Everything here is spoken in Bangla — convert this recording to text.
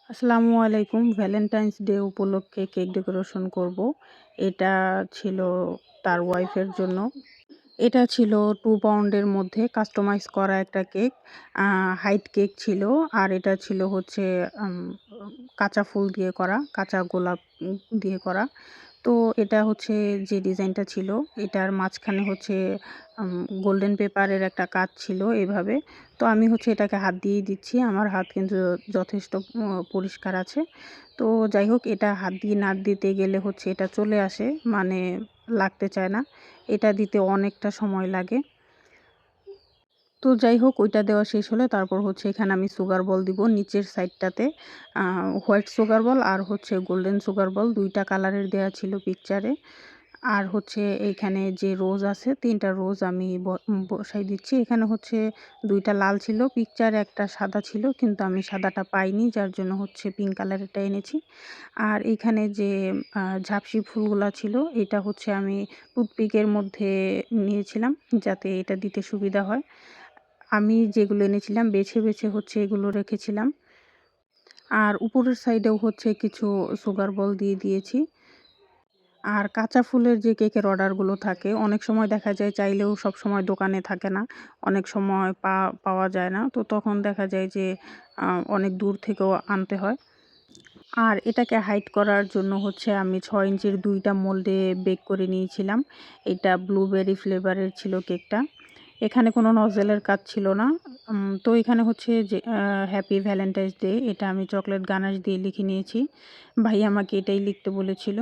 আসসালামু আলাইকুম। ভ্যালেন্টাইন্স ডে উপলক্ষে কেক ডেকোরেশন করব। এটা ছিল তার ওয়াইফের জন্য। এটা ছিল 2 পাউন্ডের মধ্যে কাস্টমাইজ করা একটা কেক। হাইট কেক ছিল। আর এটা ছিল হচ্ছে আম কাঁচা ফুল দিয়ে করা, কাঁচা গোলাপ দিয়ে করা। তো এটা হচ্ছে যে ডিজাইনটা ছিল, এটার মাঝখানে হচ্ছে আম গোল্ডেন পেপারের একটা কাজ ছিল এভাবে। তো আমি হচ্ছে এটাকে হাত দিয়েই দিচ্ছি। আমার হাত কিন্তু যথেষ্ট পরিষ্কার আছে। তো যাই হোক, এটা হাত দিয়ে না দিতে গেলে হচ্ছে এটা চলে আসে, মানে লাগতে চায় না। এটা দিতে অনেকটা সময় লাগে। তো যাই হোক, ওইটা দেওয়া শেষ হলে তারপর হচ্ছে এখানে আমি সুগার বল দিব নিচের সাইডটাতে। হোয়াইট সুগার বল আর হচ্ছে গোল্ডেন সুগার বল ২ টা কালারের দেয়া ছিল পিকচারে। আর হচ্ছে এইখানে যে রোজ আছে ৩ টা রোজ আমি বসাই দিচ্ছি। এখানে হচ্ছে ২ টা লাল ছিল পিকচারে, একটা সাদা ছিল কিন্তু আমি সাদাটা পাইনি, যার জন্য হচ্ছে পিঙ্ক কালারেরটা এনেছি। আর এইখানে যে ঝাপসি ফুলগুলা ছিল, এটা হচ্ছে আমি টুথপিকের মধ্যে নিয়েছিলাম যাতে এটা দিতে সুবিধা হয়। আমি যেগুলো এনেছিলাম বেছে, বেছে হচ্ছে এগুলো রেখেছিলাম। আর উপরের সাইডেও হচ্ছে কিছু সুগার বল দিয়ে দিয়েছি। আর কাঁচা ফুলের যে কেকের অর্ডারগুলো থাকে, অনেক সময় দেখা যায় চাইলেও সবসময় দোকানে থাকে না। অনেক সময় পাওয়া যায় না। তো তখন দেখা যায় যে আ অনেক দূর থেকেও আনতে হয়। আর এটাকে হাইড করার জন্য হচ্ছে আমি ৬ ইঞ্চির ২ টা মোল্ডে বেক করে নিয়েছিলাম। এটা ব্লুবেরি ফ্লেভারের ছিল কেকটা। এখানে কোনো নজেলের কাজ ছিল না। তো এখানে হচ্ছে যে হ্যাপি ভ্যালেন্টাইনস ডে, এটা আমি চকলেট গানাশ দিয়ে লিখে নিয়েছি। ভাই আমাকে এটাই লিখতে বলেছিল।